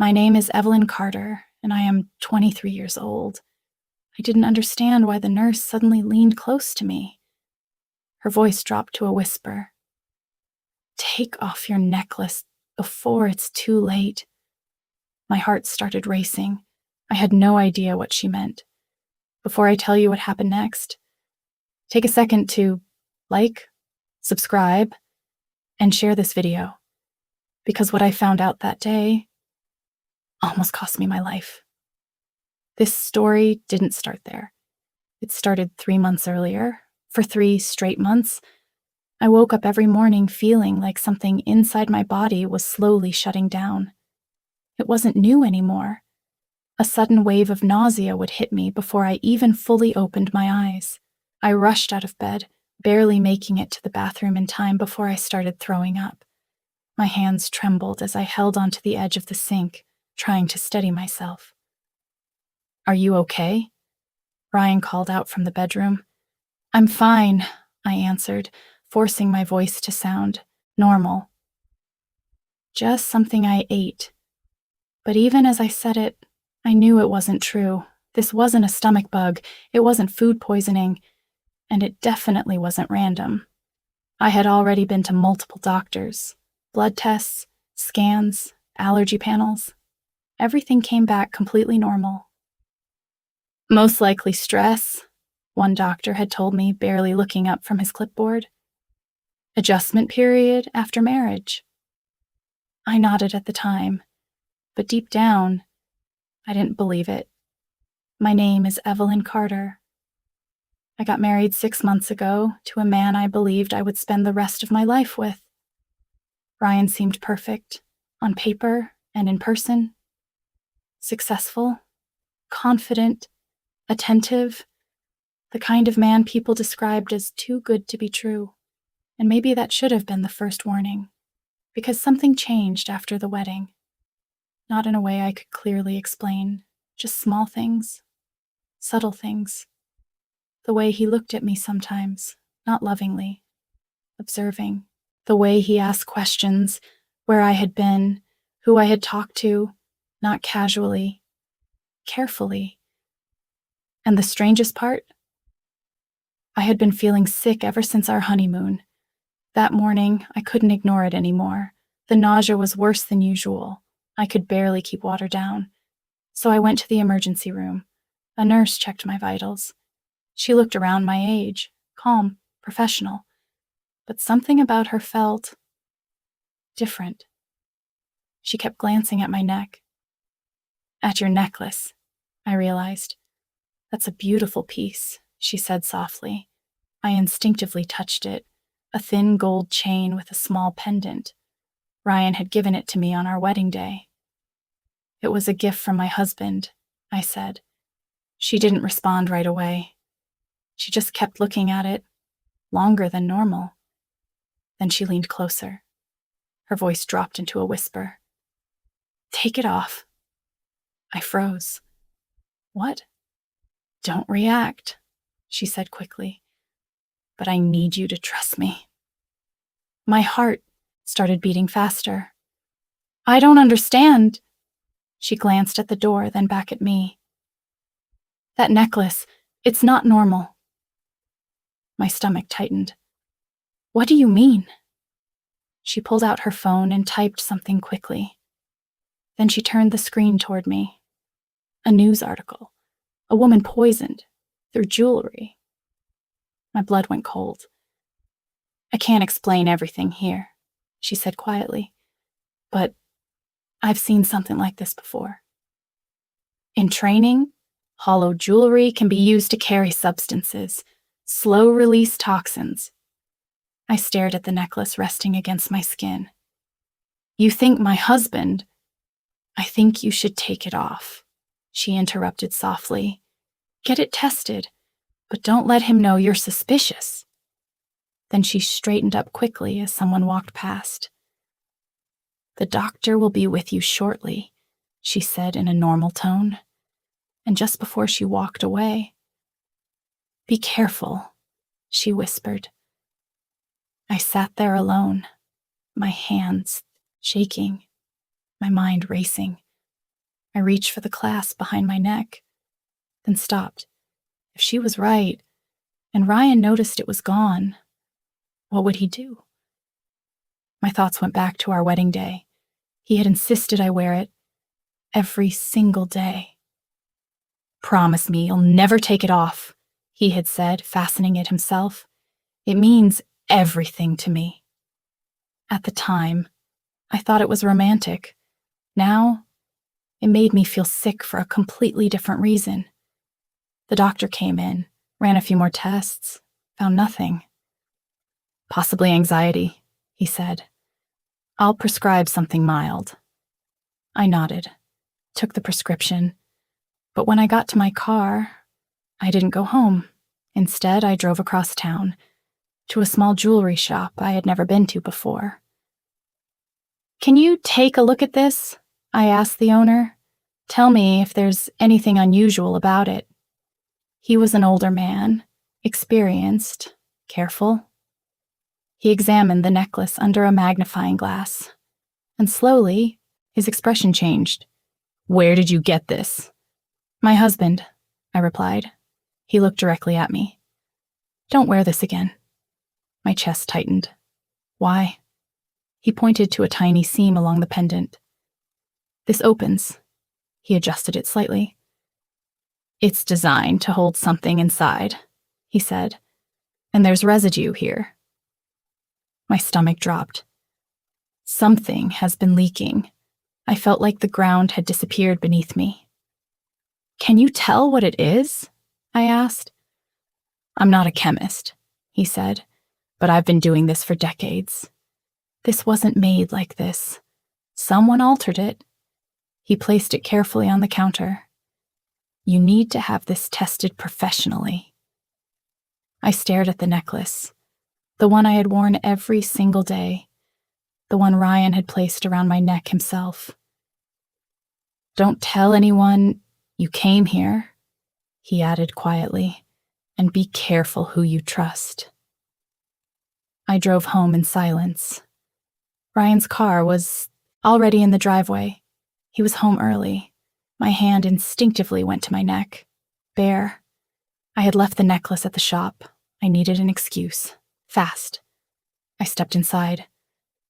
My name is Evelyn Carter, and I am 23 years old. I didn't understand why the nurse suddenly leaned close to me. Her voice dropped to a whisper. Take off your necklace before it's too late. My heart started racing. I had no idea what she meant. Before I tell you what happened next, take a second to like, subscribe, and share this video, because what I found out that day almost cost me my life. This story didn't start there. It started 3 months earlier. For 3 straight months, I woke up every morning feeling like something inside my body was slowly shutting down. It wasn't new anymore. A sudden wave of nausea would hit me before I even fully opened my eyes. I rushed out of bed, barely making it to the bathroom in time before I started throwing up. My hands trembled as I held onto the edge of the sink, trying to steady myself. Are you okay? Ryan called out from the bedroom. I'm fine, I answered, forcing my voice to sound normal. Just something I ate. But even as I said it, I knew it wasn't true. This wasn't a stomach bug, it wasn't food poisoning, and it definitely wasn't random. I had already been to multiple doctors, blood tests, scans, allergy panels. Everything came back completely normal. Most likely stress, one doctor had told me, barely looking up from his clipboard. Adjustment period after marriage. I nodded at the time, but deep down, I didn't believe it. My name is Evelyn Carter. I got married 6 months ago to a man I believed I would spend the rest of my life with. Ryan seemed perfect, on paper and in person. Successful, confident, attentive, the kind of man people described as too good to be true. And maybe that should have been the first warning, because something changed after the wedding. Not in a way I could clearly explain, just small things, subtle things. The way he looked at me sometimes, not lovingly, observing. The way he asked questions, where I had been, who I had talked to, not casually, carefully. And the strangest part? I had been feeling sick ever since our honeymoon. That morning, I couldn't ignore it anymore. The nausea was worse than usual. I could barely keep water down. So I went to the emergency room. A nurse checked my vitals. She looked around my age, calm, professional. But something about her felt different. She kept glancing at my neck. At your necklace, I realized. That's a beautiful piece, she said softly. I instinctively touched it, a thin gold chain with a small pendant. Ryan had given it to me on our wedding day. It was a gift from my husband, I said. She didn't respond right away. She just kept looking at it, longer than normal. Then she leaned closer. Her voice dropped into a whisper. Take it off. I froze. What? Don't react, she said quickly. But I need you to trust me. My heart started beating faster. I don't understand. She glanced at the door, then back at me. That necklace, it's not normal. My stomach tightened. What do you mean? She pulled out her phone and typed something quickly. Then she turned the screen toward me. A news article. A woman poisoned through jewelry. My blood went cold. I can't explain everything here, she said quietly, but I've seen something like this before. In training, hollow jewelry can be used to carry substances, slow-release toxins. I stared at the necklace resting against my skin. You think my husband? I think you should take it off, she interrupted softly. Get it tested, but don't let him know you're suspicious. Then she straightened up quickly as someone walked past. The doctor will be with you shortly, she said in a normal tone. And just before she walked away, be careful, she whispered. I sat there alone, my hands shaking, my mind racing. I reached for the clasp behind my neck, then stopped. If she was right, and Ryan noticed it was gone, what would he do? My thoughts went back to our wedding day. He had insisted I wear it every single day. "Promise me you'll never take it off," he had said, fastening it himself. "It means everything to me." At the time, I thought it was romantic. Now, it made me feel sick for a completely different reason. The doctor came in, ran a few more tests, found nothing. "Possibly anxiety," he said. "I'll prescribe something mild." I nodded, took the prescription, but when I got to my car, I didn't go home. Instead, I drove across town, to a small jewelry shop I had never been to before. "Can you take a look at this?" I asked the owner. "Tell me if there's anything unusual about it." He was an older man, experienced, careful. He examined the necklace under a magnifying glass, and slowly, his expression changed. "Where did you get this?" "My husband," I replied. He looked directly at me. "Don't wear this again." My chest tightened. "Why?" He pointed to a tiny seam along the pendant. "This opens." He adjusted it slightly. "It's designed to hold something inside," he said, "and there's residue here." My stomach dropped. Something has been leaking. I felt like the ground had disappeared beneath me. "Can you tell what it is?" I asked. "I'm not a chemist," he said, "but I've been doing this for decades. This wasn't made like this. Someone altered it." He placed it carefully on the counter. "You need to have this tested professionally." I stared at the necklace, the one I had worn every single day, the one Ryan had placed around my neck himself. "Don't tell anyone you came here," he added quietly, "and be careful who you trust." I drove home in silence. Ryan's car was already in the driveway. He was home early. My hand instinctively went to my neck, bare. I had left the necklace at the shop. I needed an excuse. Fast. I stepped inside.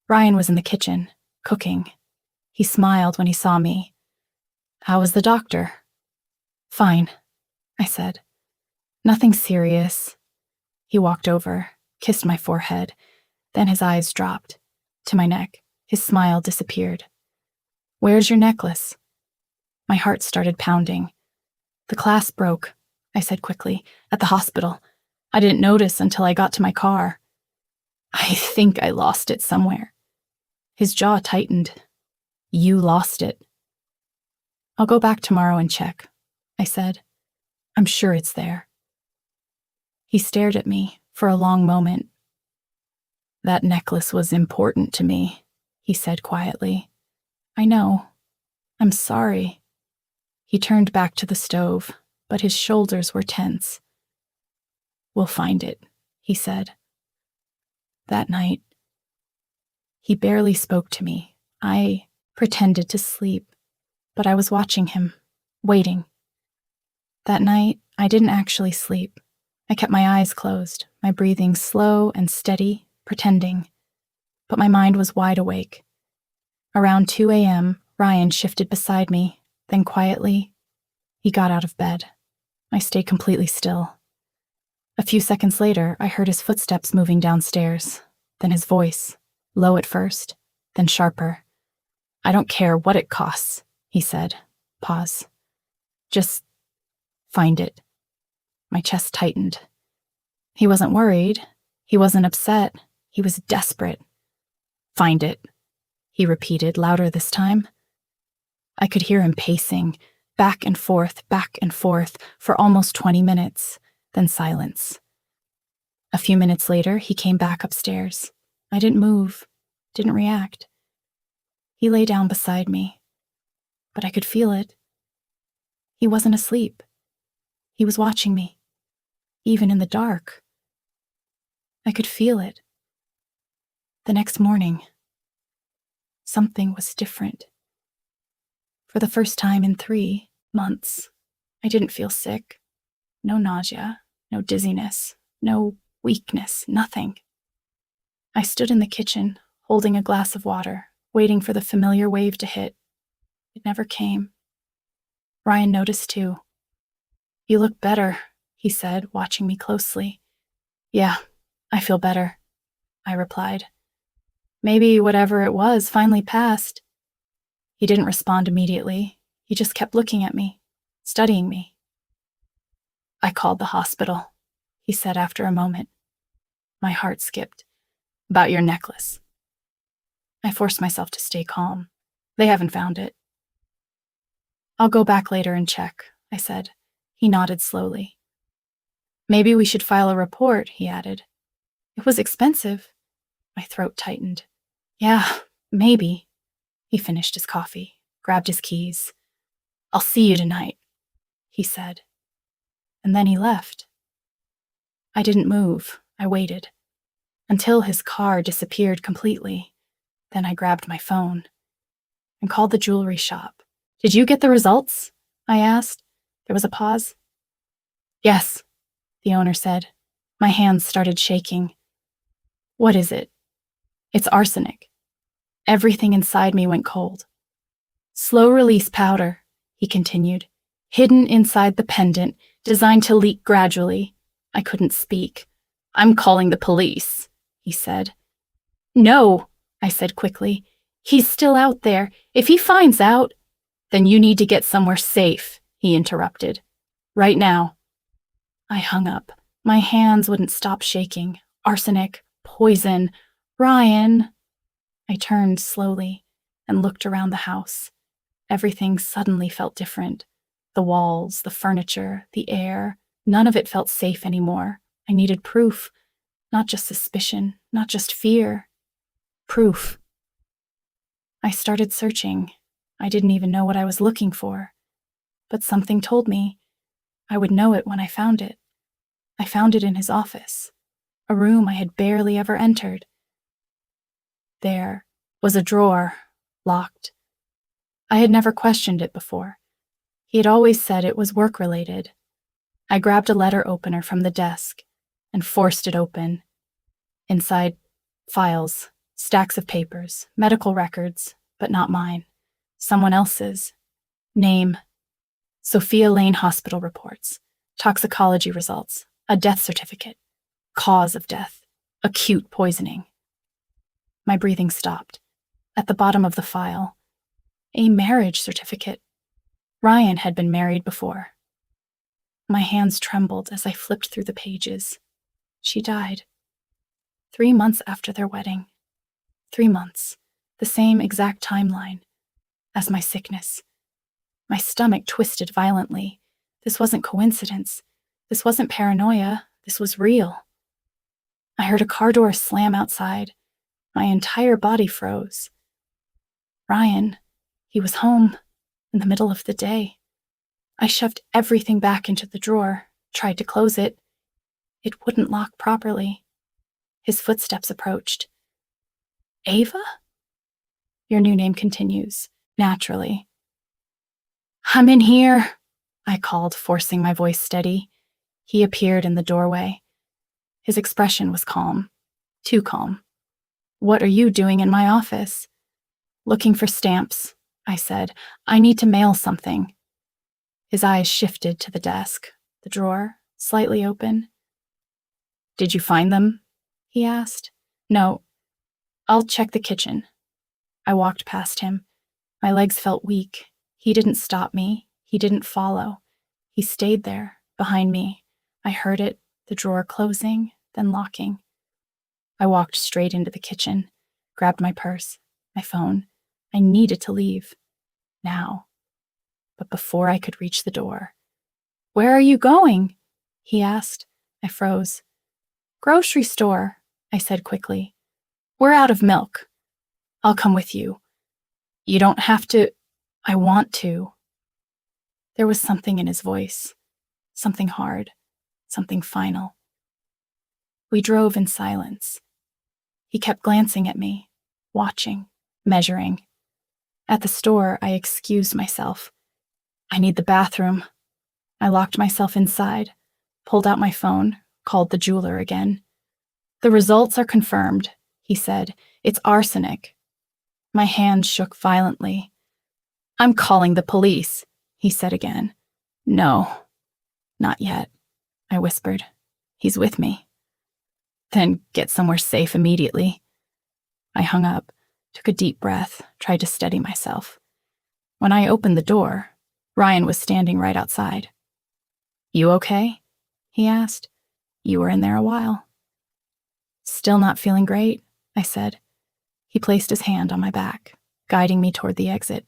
Ryan was in the kitchen, cooking. He smiled when he saw me. "How was the doctor?" "Fine," I said. "Nothing serious." He walked over, kissed my forehead, then his eyes dropped. To my neck, his smile disappeared. "Where's your necklace?" My heart started pounding. "The clasp broke," I said quickly, "at the hospital. I didn't notice until I got to my car. I think I lost it somewhere." His jaw tightened. "You lost it." "I'll go back tomorrow and check," I said. "I'm sure it's there." He stared at me for a long moment. "That necklace was important to me," he said quietly. "I know. I'm sorry." He turned back to the stove, but his shoulders were tense. "We'll find it," he said. That night, he barely spoke to me. I pretended to sleep, but I was watching him, waiting. That night, I didn't actually sleep. I kept my eyes closed, my breathing slow and steady, pretending. But my mind was wide awake. Around 2 a.m., Ryan shifted beside me, then quietly, he got out of bed. I stayed completely still. A few seconds later, I heard his footsteps moving downstairs, then his voice, low at first, then sharper. "I don't care what it costs," he said. Pause. "Just find it." My chest tightened. He wasn't worried. He wasn't upset. He was desperate. "Find it," he repeated, louder this time. I could hear him pacing, back and forth, for almost 20 minutes, then silence. A few minutes later, he came back upstairs. I didn't move, didn't react. He lay down beside me, but I could feel it. He wasn't asleep. He was watching me, even in the dark. I could feel it. The next morning, something was different. For the first time in 3 months, I didn't feel sick. No nausea, no dizziness, no weakness, nothing. I stood in the kitchen, holding a glass of water, waiting for the familiar wave to hit. It never came. Ryan noticed too. "You look better," he said, watching me closely. "Yeah, I feel better," I replied. "Maybe whatever it was finally passed." He didn't respond immediately. He just kept looking at me, studying me. "I called the hospital," he said after a moment. My heart skipped. "About your necklace." I forced myself to stay calm. "They haven't found it." "I'll go back later and check," I said. He nodded slowly. "Maybe we should file a report," he added. "It was expensive." My throat tightened. "Yeah, maybe." He finished his coffee, grabbed his keys. "I'll see you tonight," he said. And then he left. I didn't move. I waited until his car disappeared completely. Then I grabbed my phone and called the jewelry shop. "Did you get the results?" I asked. There was a pause. "Yes," the owner said. My hands started shaking. "What is it?" "It's arsenic." Everything inside me went cold. "Slow-release powder," he continued, "hidden inside the pendant, designed to leak gradually." I couldn't speak. "I'm calling the police," he said. "No," I said quickly. "He's still out there. If he finds out—" "Then you need to get somewhere safe," he interrupted. "Right now." I hung up. My hands wouldn't stop shaking. Arsenic, poison, Ryan. I turned slowly and looked around the house. Everything suddenly felt different. The walls, the furniture, the air, none of it felt safe anymore. I needed proof, not just suspicion, not just fear. Proof. I started searching. I didn't even know what I was looking for. But something told me I would know it when I found it. I found it in his office, a room I had barely ever entered. There was a drawer, locked. I had never questioned it before. He had always said it was work-related. I grabbed a letter opener from the desk and forced it open. Inside, files, stacks of papers, medical records, but not mine. Someone else's. Name: Sophia Lane Hospital reports. Toxicology results. A death certificate. Cause of death: acute poisoning. My breathing stopped. At the bottom of the file, a marriage certificate. Ryan had been married before. My hands trembled as I flipped through the pages. She died 3 months after their wedding. 3 months, the same exact timeline as my sickness. My stomach twisted violently. This wasn't coincidence. This wasn't paranoia. This was real. I heard a car door slam outside. My entire body froze. Ryan, he was home in the middle of the day. I shoved everything back into the drawer, tried to close it. It wouldn't lock properly. His footsteps approached. "Ava?" Your new name continues, naturally. "I'm in here," I called, forcing my voice steady. He appeared in the doorway. His expression was calm, too calm. "What are you doing in my office?" "Looking for stamps," I said. "I need to mail something." His eyes shifted to the desk, the drawer, slightly open. "Did you find them?" he asked. "No. I'll check the kitchen." I walked past him. My legs felt weak. He didn't stop me. He didn't follow. He stayed there, behind me. I heard it, the drawer closing, then locking. I walked straight into the kitchen, grabbed my purse, my phone. I needed to leave. Now. But before I could reach the door— "Where are you going?" he asked. I froze. "Grocery store," I said quickly. "We're out of milk." "I'll come with you." "You don't have to." "I want to." There was something in his voice, something hard, something final. We drove in silence. He kept glancing at me, watching, measuring. At the store, I excused myself. I need the bathroom. I locked myself inside, pulled out my phone, called the jeweler again. The results are confirmed, he said. It's arsenic. My hand shook violently. I'm calling the police, he said again. No, not yet, I whispered. He's with me. Then get somewhere safe immediately. I hung up, took a deep breath, tried to steady myself. When I opened the door, Ryan was standing right outside. You okay? He asked. You were in there a while. Still not feeling great, I said. He placed his hand on my back, guiding me toward the exit.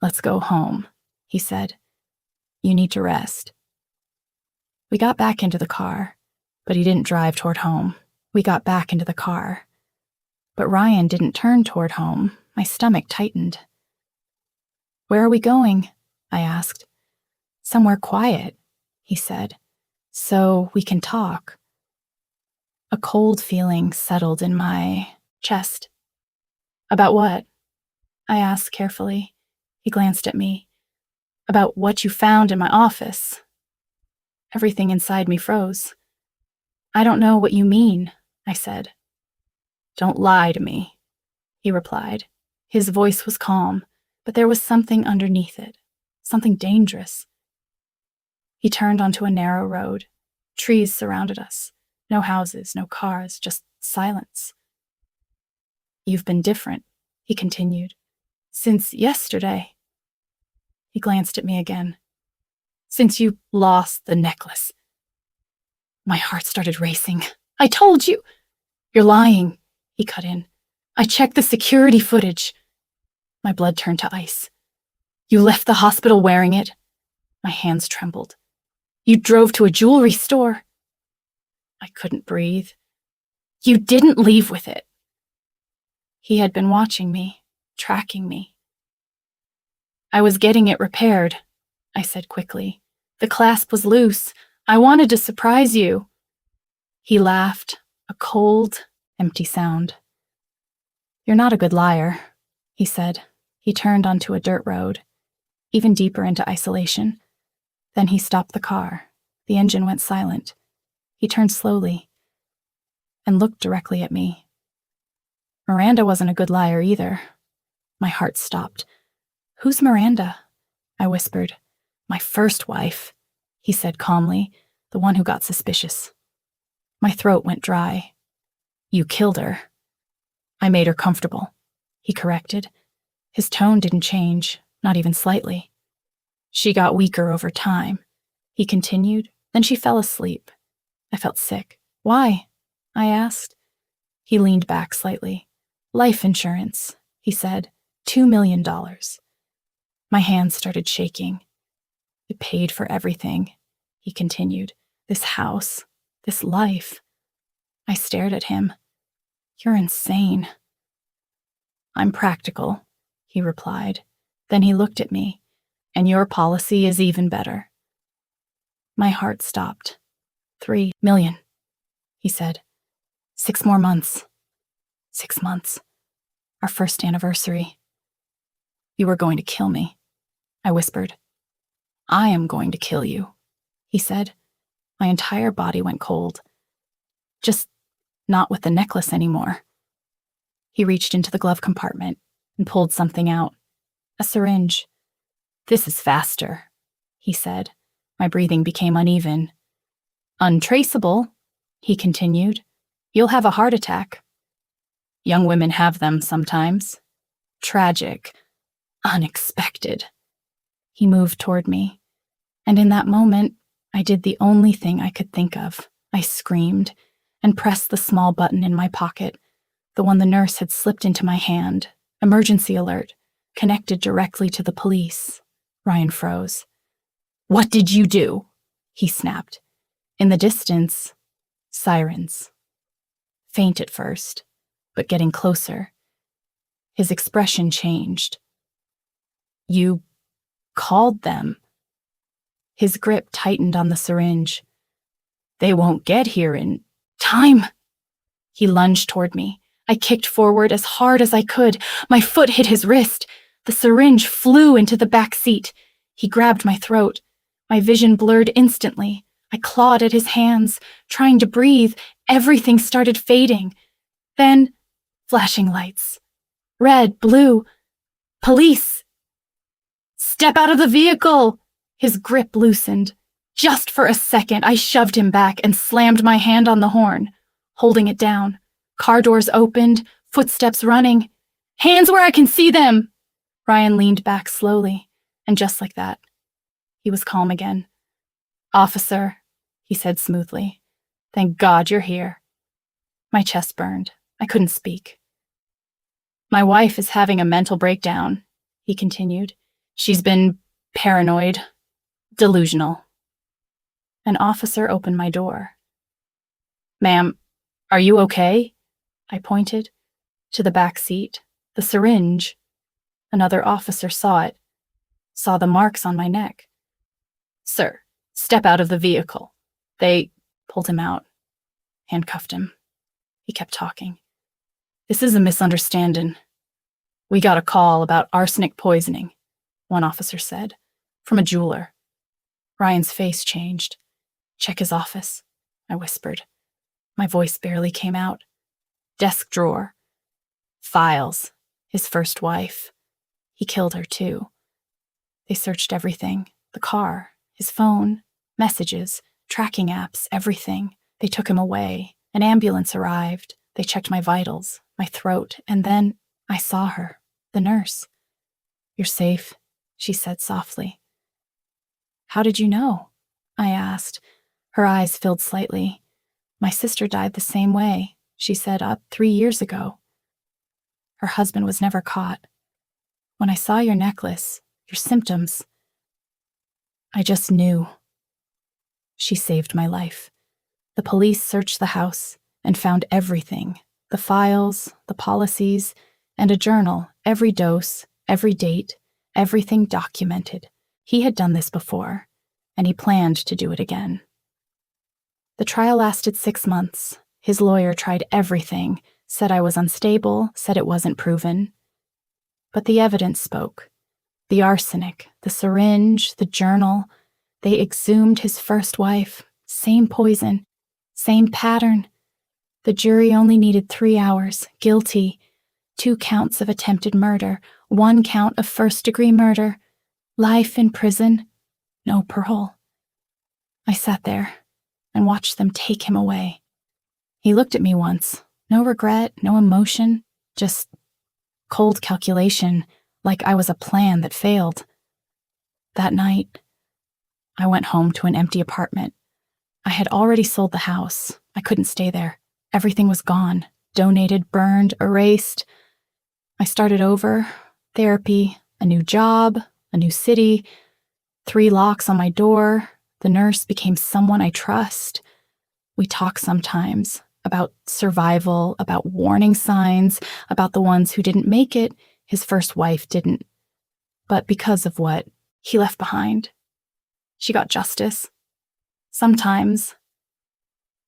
Let's go home, he said. You need to rest. We got back into the car, but he didn't drive toward home. We got back into the car. But Ryan didn't turn toward home. My stomach tightened. Where are we going? I asked. Somewhere quiet, he said, so we can talk. A cold feeling settled in my chest. About what? I asked carefully. He glanced at me. About what you found in my office. Everything inside me froze. I don't know what you mean, I said. Don't lie to me, he replied. His voice was calm, but there was something underneath it, something dangerous. He turned onto a narrow road. Trees surrounded us. No houses, no cars, just silence. You've been different, he continued. Since yesterday. He glanced at me again. Since you lost the necklace. My heart started racing. I told you. You're lying, he cut in. I checked the security footage. My blood turned to ice. You left the hospital wearing it? My hands trembled. You drove to a jewelry store. I couldn't breathe. You didn't leave with it. He had been watching me, tracking me. I was getting it repaired, I said quickly. The clasp was loose. I wanted to surprise you. He laughed, a cold, empty sound. You're not a good liar, he said. He turned onto a dirt road, even deeper into isolation. Then he stopped the car. The engine went silent. He turned slowly and looked directly at me. Miranda wasn't a good liar either. My heart stopped. Who's Miranda? I whispered. My first wife, he said calmly, the one who got suspicious. My throat went dry. You killed her. I made her comfortable, he corrected. His tone didn't change, not even slightly. She got weaker over time, he continued. Then she fell asleep. I felt sick. Why? I asked. He leaned back slightly. Life insurance, he said. $2 million. My hands started shaking. It paid for everything, he continued. This house, this life. I stared at him. You're insane. I'm practical, he replied. Then he looked at me. And your policy is even better. My heart stopped. 3 million, he said. 6 more months. 6 months. Our first anniversary. You were going to kill me, I whispered. I am going to kill you, he said. My entire body went cold. Just not with the necklace anymore. He reached into the glove compartment and pulled something out. A syringe. This is faster, he said. My breathing became uneven. Untraceable, he continued. You'll have a heart attack. Young women have them sometimes. Tragic. Unexpected. He moved toward me, and in that moment, I did the only thing I could think of. I screamed and pressed the small button in my pocket, the one the nurse had slipped into my hand. Emergency alert, connected directly to the police. Ryan froze. What did you do? He snapped. In the distance, sirens. Faint at first, but getting closer. His expression changed. You called them. His grip tightened on the syringe. They won't get here in time. He lunged toward me. I kicked forward as hard as I could. My foot hit his wrist. The syringe flew into the back seat. He grabbed my throat. My vision blurred instantly. I clawed at his hands, trying to breathe. Everything started fading. Then, flashing lights. Red, blue. Police! "Step out of the vehicle!" His grip loosened. Just for a second, I shoved him back and slammed my hand on the horn, holding it down. Car doors opened, footsteps running. "Hands where I can see them!" Ryan leaned back slowly, and just like that, he was calm again. "Officer," he said smoothly, "thank God you're here." My chest burned. I couldn't speak. "My wife is having a mental breakdown," he continued. "She's been paranoid, delusional." An officer opened my door. "Ma'am, are you okay?" I pointed to the back seat, the syringe. Another officer saw it, saw the marks on my neck. "Sir, step out of the vehicle." They pulled him out, handcuffed him. He kept talking. "This is a misunderstanding. We got a call about arsenic poisoning," one officer said, "from a jeweler." Ryan's face changed. "Check his office," I whispered. My voice barely came out. "Desk drawer. Files. His first wife. He killed her too." They searched everything. The car, his phone, messages, tracking apps, everything. They took him away. An ambulance arrived. They checked my vitals, my throat, and then I saw her, the nurse. "You're safe," she said softly. "How did you know?" I asked. Her eyes filled slightly. "My sister died the same way," she said, 3 years ago. Her husband was never caught. When I saw your necklace, your symptoms, I just knew. She saved my life. The police searched the house and found everything, the files, the policies, and a journal, every dose, every date, everything documented. He had done this before, and he planned to do it again. The trial lasted 6 months. His lawyer tried everything, said I was unstable, said it wasn't proven. But the evidence spoke. The arsenic, the syringe, the journal, they exhumed his first wife. Same poison, same pattern. The jury only needed 3 hours. Guilty. 2 counts of attempted murder, 1 count of first-degree murder. Life in prison, no parole. I sat there and watched them take him away. He looked at me once. No regret, no emotion, just cold calculation, like I was a plan that failed. That night, I went home to an empty apartment. I had already sold the house. I couldn't stay there. Everything was gone, donated, burned, erased. I started over, therapy, a new job, a new city, 3 locks on my door. The nurse became someone I trust. We talk sometimes about survival, about warning signs, about the ones who didn't make it. His first wife didn't. But because of what he left behind, she got justice. Sometimes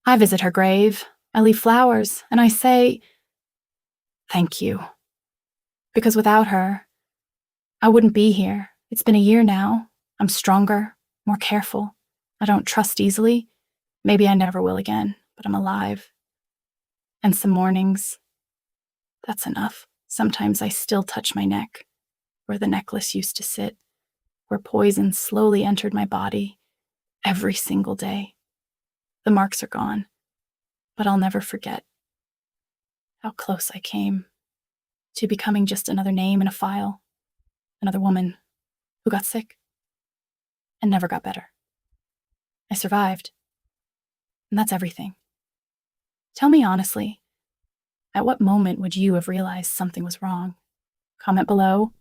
I visit her grave, I leave flowers, and I say, thank you. Because without her, I wouldn't be here. It's been a year now. I'm stronger, more careful. I don't trust easily. Maybe I never will again, but I'm alive. And some mornings, that's enough. Sometimes I still touch my neck, where the necklace used to sit, where poison slowly entered my body every single day. The marks are gone, but I'll never forget how close I came to becoming just another name in a file, another woman who got sick and never got better. I survived, and that's everything. Tell me honestly, at what moment would you have realized something was wrong? Comment below.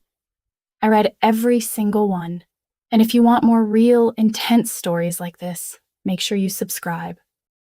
I read every single one, and if you want more real, intense stories like this, make sure you subscribe.